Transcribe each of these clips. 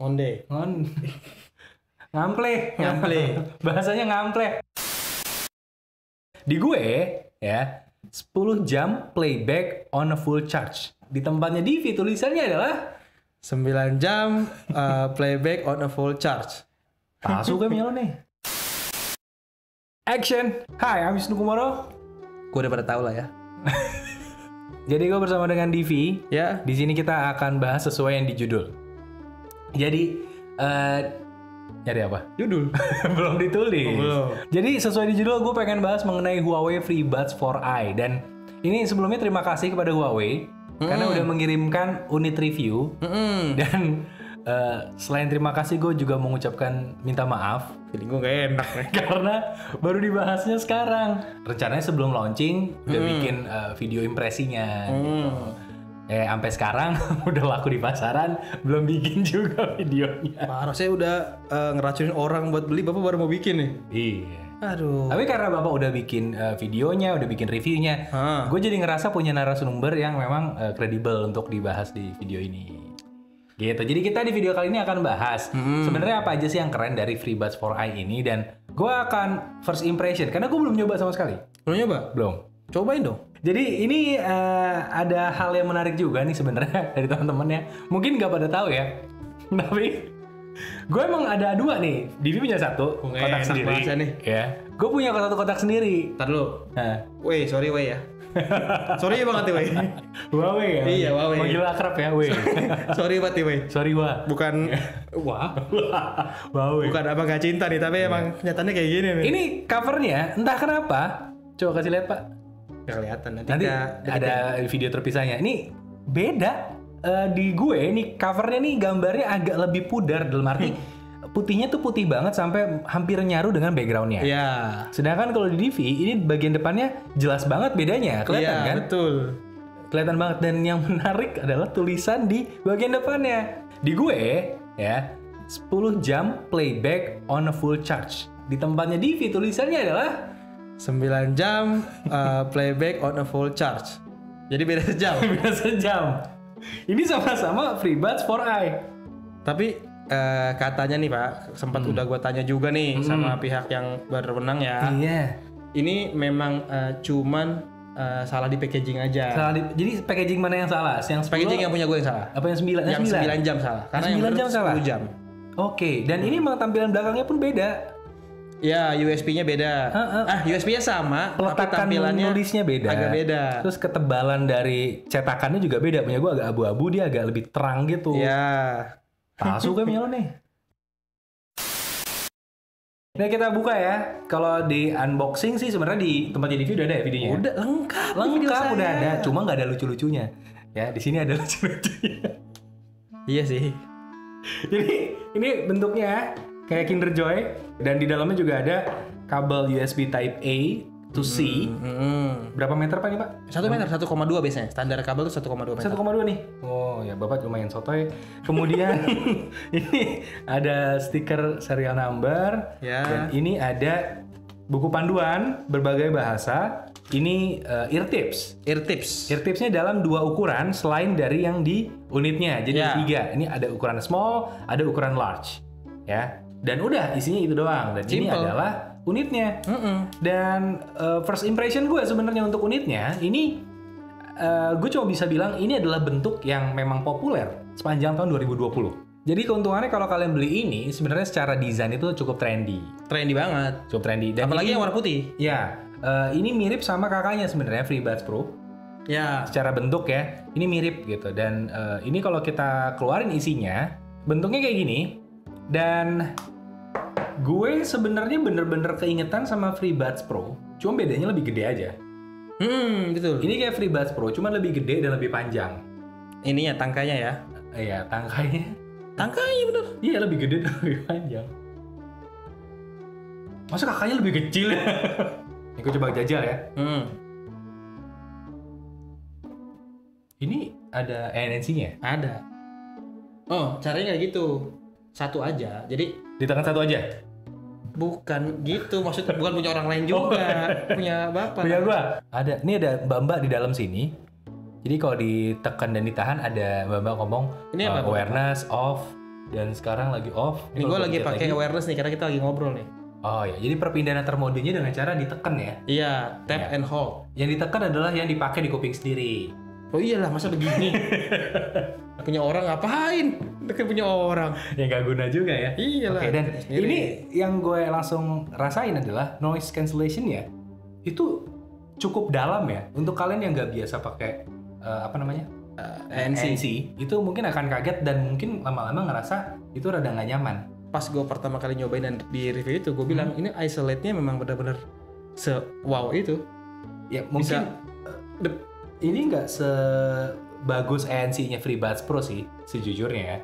Onde. Ngample. Bahasanya ngample. Di gue ya 10 jam playback on a full charge. Di tempatnya Divi tulisannya adalah 9 jam playback on a full charge. palsu kan Milo nih. Action. Hai, I'm Wisnu Kumoro. Gue udah pada tahu lah ya. Jadi gue bersama dengan Divi. Ya. Di sini kita akan bahas sesuai yang di judul. Jadi nyari apa? Judul. Belum ditulis. Belum. Jadi sesuai di judul gue pengen bahas mengenai Huawei FreeBuds 4i. Dan ini sebelumnya terima kasih kepada Huawei karena udah mengirimkan unit review. Dan selain terima kasih gue juga mengucapkan minta maaf. Feeling gue gak enak nih. Karena baru dibahasnya sekarang. Rencananya sebelum launching udah bikin video impresinya. Gitu. Sampai sekarang udah laku di pasaran, belum bikin juga videonya. Parah, saya udah ngeracunin orang buat beli, Bapak baru mau bikin nih. Iya. Aduh. Tapi karena Bapak udah bikin videonya, udah bikin reviewnya, gue jadi ngerasa punya narasumber yang memang kredibel untuk dibahas di video ini. Gitu. Jadi kita di video kali ini akan bahas sebenarnya apa aja sih yang keren dari FreeBuds 4i ini, dan gue akan first impression karena gue belum nyoba sama sekali. Belum nyoba? Belum. Cobain dong. Jadi ini ada hal yang menarik juga nih sebenarnya dari teman-temannya. Mungkin nggak pada tahu ya. Tapi gue emang ada dua nih. Divi punya satu kotak sendiri. Nih. Ya. Gue punya satu kotak sendiri. Ntar dulu. Weh, sorry Weh ya. Sorry banget ya Weh. Huawei ya? Iya, Huawei. Manggil akrab ya, Wei. Sorry banget ya Weh. Sorry, Wah. Bukan wah. Huawei. Bukan apa gak cinta nih, tapi emang kenyataannya kayak gini nih. Ini covernya entah kenapa. Coba kasih lihat, Pak. Gak kelihatan Nanti ada video terpisahnya. Ini beda. Di gue nih covernya nih gambarnya agak lebih pudar, dalam arti putihnya tuh putih banget sampai hampir nyaru dengan backgroundnya. Iya. Sedangkan kalau di Divi ini bagian depannya jelas banget bedanya, kelihatan kan? Betul. Kelihatan banget, dan yang menarik adalah tulisan di bagian depannya. Di gue ya 10 jam playback on a full charge. Di tempatnya Divi tulisannya adalah 9 jam playback on a full charge. Jadi beda sejam. beda sejam. Ini sama-sama FreeBuds 4i. Tapi katanya nih Pak, sempat udah gue tanya juga nih sama pihak yang berwenang ya. Iya. Ini memang cuman salah di packaging aja. Jadi packaging mana yang salah? Yang 10, packaging yang punya gue yang salah. apa yang 9? Yang 9 jam salah. Karena yang 9 jam salah. 10 jam. Oke, dan ini memang tampilan belakangnya pun beda. Ya, USB-nya beda. USB-nya sama, tapi Peletakan tampilannya nulisnya beda. agak beda. Terus ketebalan dari cetakannya juga beda. Punya gue agak abu-abu, dia agak lebih terang gitu. Ya. Palsu kan Milo nih. Nah, kita buka ya. Kalau di unboxing sih sebenarnya di tempat Divi udah ada ya videonya. Udah lengkap. Lengkap udah ada, cuma nggak ada lucu-lucunya. Ya, di sini ada lucu-lucunya. Iya sih. Jadi ini bentuknya kayak Kinder Joy, dan di dalamnya juga ada kabel USB Type A to C. Berapa meter Pak ini Pak? 1 meter, 1,2 biasanya. Standar kabel tuh 1,2 meter. 1,2 nih. Oh ya, Bapak lumayan sotoy. Kemudian ini ada stiker serial number. Ya. Dan ini ada buku panduan berbagai bahasa. Ini ear tips. Ear tipsnya dalam 2 ukuran selain dari yang di unitnya. Jadi 3. Ini ada ukuran small, ada ukuran large. Ya. Dan udah isinya itu doang. Dan Simple. ini adalah unitnya. Dan first impression gue sebenarnya untuk unitnya ini gue cuma bisa bilang ini adalah bentuk yang memang populer sepanjang tahun 2020. Jadi keuntungannya kalau kalian beli ini sebenarnya secara desain itu cukup trendy. Trendy banget. Cukup trendy. Dan Apalagi ini, yang warna putih. Ya, ini mirip sama kakaknya sebenarnya FreeBuds Pro. Ya. Secara bentuk ya, ini mirip gitu. Dan ini kalau kita keluarin isinya, bentuknya kayak gini. Dan gue sebenarnya bener-bener keingetan sama FreeBuds Pro, cuma bedanya lebih gede aja. Betul. Ini kayak FreeBuds Pro, cuma lebih gede dan lebih panjang. Ininya tangkainya ya. Iya, tangkainya. Tangkainya bener. Iya, lebih gede dan lebih panjang. Masa kakaknya lebih kecil ya? Ini gue coba jajal ya. Ini ada ANC-nya? Ada. Oh, caranya kayak gitu. Satu aja. Jadi Di tangan satu aja? bukan gitu. Maksudnya bukan punya orang lain juga. Punya Bapak. Punya gua. Ada. Ini ada mbak-mbak di dalam sini. Jadi kalau ditekan dan ditahan ada mbak-mbak ngomong Ini apa, Pak? awareness of dan sekarang lagi off. Ini gue lagi pakai awareness nih karena kita lagi ngobrol nih. Oh ya, jadi perpindahan antar modenya dengan cara ditekan ya? Iya, tap and hold. Yang ditekan adalah yang dipakai di kuping sendiri. Oh iyalah, masa begini? Punya orang ngapain? Dekat punya orang. Ya nggak guna juga ya. Iyalah. Oke, dan ini yang gue langsung rasain adalah noise cancellation ya. Itu cukup dalam ya. Untuk kalian yang nggak biasa pakai ANC, itu mungkin akan kaget dan mungkin lama-lama ngerasa itu rada nggak nyaman. Pas gue pertama kali nyobain dan di review itu, gue bilang ini isolate-nya memang benar-benar wow itu. Ya mungkin ini nggak sebagus ANC-nya FreeBuds Pro sih, sejujurnya ya.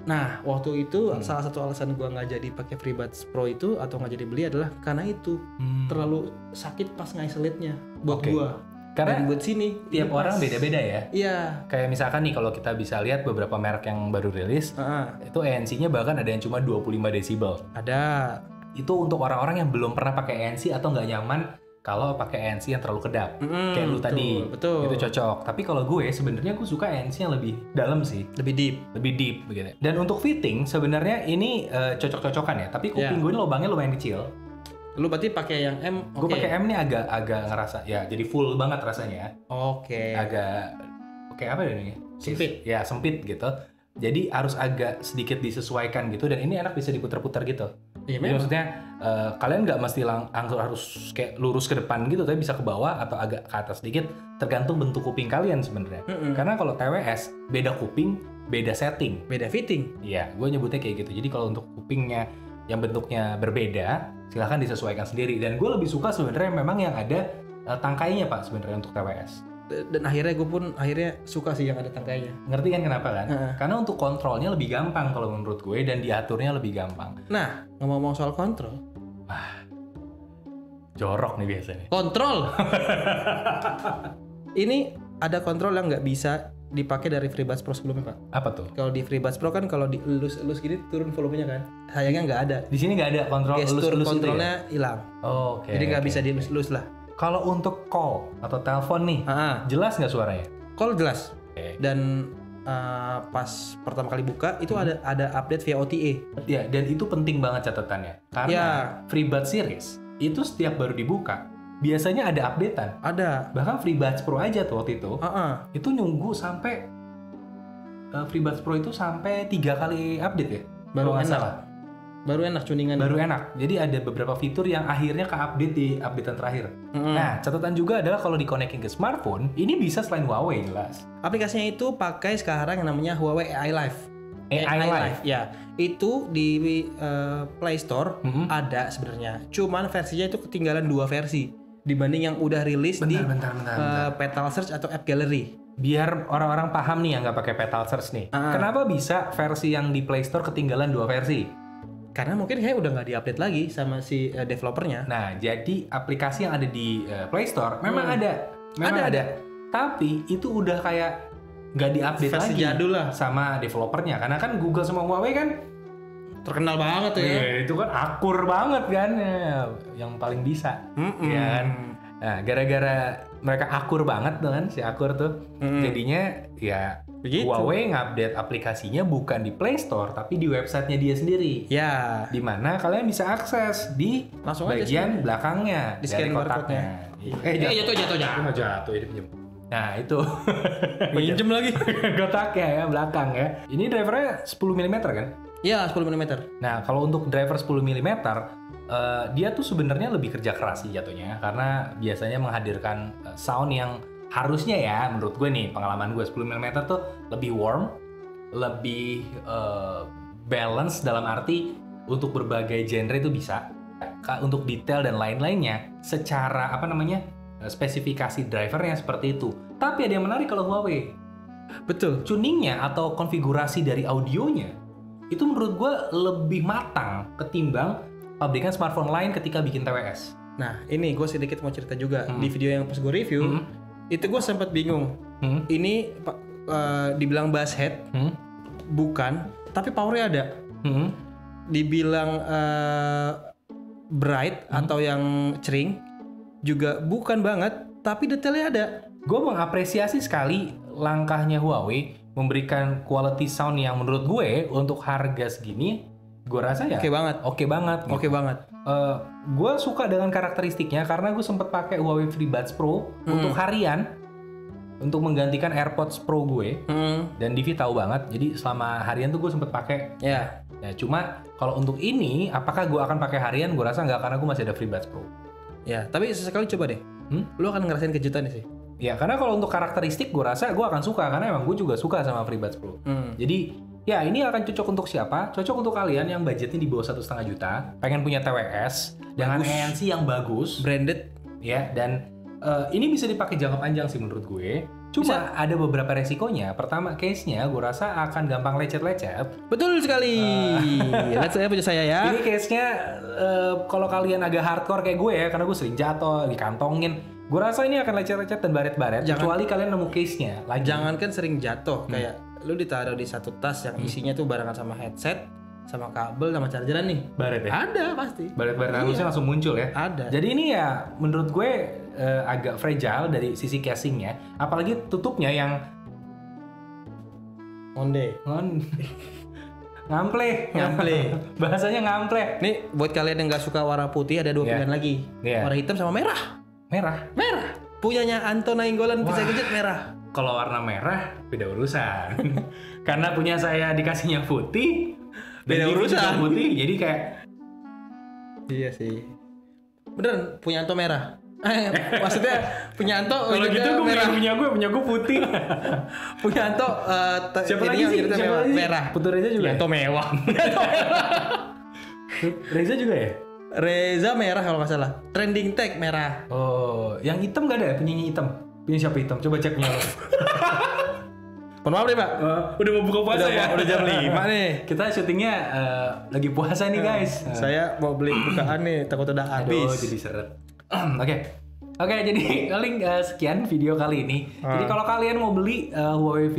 Nah, waktu itu salah satu alasan gue nggak jadi pakai FreeBuds Pro itu atau nggak jadi beli adalah karena itu terlalu sakit pas ngisolate-nya buat gue. Karena buat sini tiap orang beda-beda ya. Iya. Kayak misalkan nih kalau kita bisa lihat beberapa merek yang baru rilis, itu ANC-nya bahkan ada yang cuma 25 desibel. Ada. Itu untuk orang-orang yang belum pernah pakai ANC atau nggak nyaman kalau pakai ANC yang terlalu kedap. Kayak lu tadi. Betul. Itu cocok. Tapi kalau gue sebenarnya gue suka ANC yang lebih dalam sih. Lebih deep begitu. Dan untuk fitting sebenarnya ini cocok-cocokan ya. Tapi kuping gue ini lubangnya lumayan kecil. Lu berarti pakai yang M? Gue pakai M nih agak ngerasa ya jadi full banget rasanya. Oke. Agak apa ini? Sempit. Ya sempit gitu. Jadi harus agak sedikit disesuaikan gitu dan ini enak bisa diputar-putar gitu. Iya, jadi maksudnya kalian nggak mesti harus kayak lurus ke depan gitu, tapi bisa ke bawah atau agak ke atas sedikit, tergantung bentuk kuping kalian sebenarnya. Karena kalau TWS beda kuping, beda setting, beda fitting. Iya, gue nyebutnya kayak gitu. Jadi kalau untuk kupingnya yang bentuknya berbeda, silahkan disesuaikan sendiri. Dan gue lebih suka sebenarnya memang yang ada tangkainya Pak sebenarnya untuk TWS. Dan akhirnya gue pun suka sih yang ada tangkainya. Ngerti kan kenapa kan? Karena untuk kontrolnya lebih gampang kalau menurut gue dan diaturnya lebih gampang. Nah, ngomong-ngomong soal kontrol. Jorok nih biasanya. Kontrol! Ini ada kontrol yang nggak bisa dipakai dari FreeBuds Pro sebelumnya Pak. Apa tuh? Kalau di FreeBuds Pro kan kalau dielus-elus gini turun volumenya kan. Sayangnya nggak ada. Di sini nggak ada kontrol elus-elus kontrolnya hilang. Oh, oke. Jadi nggak bisa dielus-elus lah. Kalau untuk call atau telepon nih, jelas nggak suaranya? Call jelas. Dan pas pertama kali buka itu ada update via OTA. Ya, dan itu penting banget catatannya. Karena FreeBuds Series itu setiap baru dibuka biasanya ada updatean. Ada. Bahkan FreeBuds Pro aja tuh waktu itu. Itu nunggu sampai FreeBuds Pro itu sampai 3 kali update ya. Baru enak. Baru enak tuningan. Baru enak. Jadi ada beberapa fitur yang akhirnya ke-update di updatean terakhir. Nah, catatan juga adalah kalau di-connecting ke smartphone, ini bisa selain Huawei jelas. Aplikasinya itu pakai sekarang yang namanya Huawei AI Live. AI Live. Ya, itu di Play Store ada sebenarnya. Cuman versinya itu ketinggalan 2 versi dibanding yang udah rilis di Petal Search atau App Gallery. Biar orang-orang paham nih yang nggak pakai Petal Search nih. Kenapa bisa versi yang di Play Store ketinggalan 2 versi? Karena mungkin kayak udah nggak di-update lagi sama si developernya. Nah, jadi aplikasi yang ada di Play Store memang ada. Tapi itu udah kayak nggak di-update lagi jadul lah sama developernya. Karena kan Google sama Huawei kan terkenal banget tuh ya. Itu kan akur banget kan, yang paling bisa. Ya kan? Nah, gara-gara mereka akur banget dengan si akur tuh, jadinya ya begitu. Huawei ngupdate aplikasinya bukan di Play Store tapi di websitenya dia sendiri. Ya. Dimana kalian bisa akses di langsung bagian belakangnya di scan barcode-nya. Jatuh ini pinjam. Nah itu pinjem lagi kotaknya ya belakang ya. Ini drivernya 10 mm kan? Ya 10 mm. Nah kalau untuk driver 10 mm dia tuh sebenarnya lebih kerja keras sih jatuhnya karena biasanya menghadirkan sound yang harusnya ya menurut gue nih pengalaman gue 10 mm tuh lebih warm, lebih balance dalam arti untuk berbagai genre itu bisa. Untuk detail dan lain-lainnya secara spesifikasi drivernya seperti itu. Tapi ada yang menarik kalau Huawei. Betul. Tuningnya atau konfigurasi dari audionya itu menurut gue lebih matang ketimbang pabrikan smartphone lain ketika bikin TWS. Nah ini gue sedikit mau cerita juga di video yang pas gue review itu gue sempat bingung. Ini dibilang bass head bukan, tapi powernya ada. Dibilang bright atau yang cering juga bukan banget, tapi detailnya ada. Gue mengapresiasi sekali langkahnya Huawei memberikan quality sound yang menurut gue untuk harga segini, gue rasa ya oke banget. Gue suka dengan karakteristiknya karena gue sempat pakai Huawei FreeBuds Pro untuk harian, untuk menggantikan AirPods Pro gue, dan Divi tahu banget. Jadi selama harian tuh gue sempat pakai. Ya, cuma kalau untuk ini, apakah gue akan pakai harian? Gue rasa nggak, karena gue masih ada FreeBuds Pro. Ya, tapi sesekali coba deh. Lu akan ngerasain kejutan sih. Ya, karena kalau untuk karakteristik gue rasa gue akan suka, karena emang gue juga suka sama FreeBuds Pro. Jadi ya ini akan cocok untuk siapa? Cocok untuk kalian yang budgetnya di bawah 1,5 juta, pengen punya TWS dengan ANC yang bagus, branded, ya. Dan ini bisa dipakai jangka panjang sih menurut gue. Cuma ada beberapa resikonya. Pertama, case-nya gue rasa akan gampang lecet-lecet. Betul sekali. Saya punya saya ya. Ini case-nya kalau kalian agak hardcore kayak gue ya, karena gue sering jatuh, dikantongin. Gue rasa ini akan lecet-lecet dan baret-baret. Kecuali kalian nemu case-nya. Jangan kan sering jatuh, kayak lu ditaruh di satu tas yang isinya tuh barengan sama headset, sama kabel, sama chargeran nih. Baret ya? Ada pasti. Baret-baret halusnya langsung muncul ya? Ada. Jadi ini ya menurut gue agak fragile dari sisi casingnya. Apalagi tutupnya yang ngample. Bahasanya ngample. Nih buat kalian yang nggak suka warna putih, ada dua pilihan lagi. Warna hitam sama merah. Merah. Punyanya Anto Nainggolan Pizza Gadget merah. Kalau warna merah beda urusan. Karena punya saya dikasihnya putih. Beda urusan. Putih, jadi kayak. Iya sih. Beneran punya Anto merah. Maksudnya punya Anto kalau gitu gue merah. punya gue putih. Punya Anto siapa lagi sih? Merah. Putu Reza juga. Anto mewah. Reza juga ya? Reza merah kalau nggak salah. Trending tag merah. Oh, yang hitam nggak ada ya? Punyanya hitam. Punya siapa hitam? Coba cek punya lo. Mohon maaf nih Pak. Udah mau buka puasa ya? Udah jam 5 nih. Kita syutingnya lagi puasa nih guys. Saya mau beli bukaan nih, takut udah habis. Aduh, jadi seret. Oke, jadi paling sekian video kali ini. Jadi kalau kalian mau beli Huawei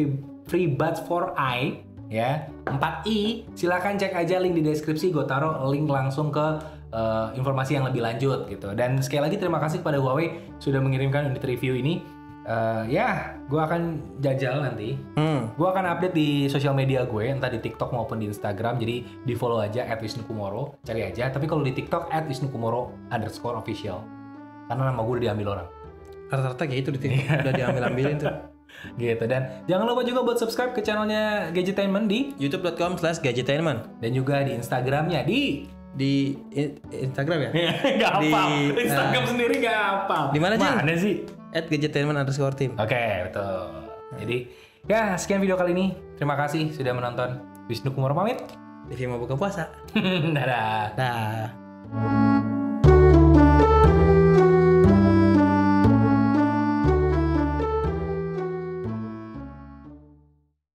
FreeBuds 4i ya 4i, silakan cek aja link di deskripsi. Gue taruh link langsung ke informasi yang lebih lanjut gitu. Dan sekali lagi terima kasih kepada Huawei sudah mengirimkan unit review ini. Ya, gue akan jajal nanti. Gue akan update di sosial media gue, entah di TikTok maupun di Instagram. Jadi di follow aja @wisnukumoro, cari aja. Tapi kalau di TikTok @wisnukumoro_official. Karena nama gue udah diambil orang. Rata-rata kayak itu di TikTok udah diambil-ambilin tuh. Gitu. Dan jangan lupa juga buat subscribe ke channelnya Gadgetainment di youtube.com/gadgetainment. Dan juga di Instagramnya di Instagram ya? Gak apa. Instagram sendiri gak apa. Di mana sih? @gadgetainment_team. Oke, betul. Jadi ya sekian video kali ini. Terima kasih sudah menonton. Wisnu Kumoro pamit. Divi mau buka puasa. Dadah. Dah.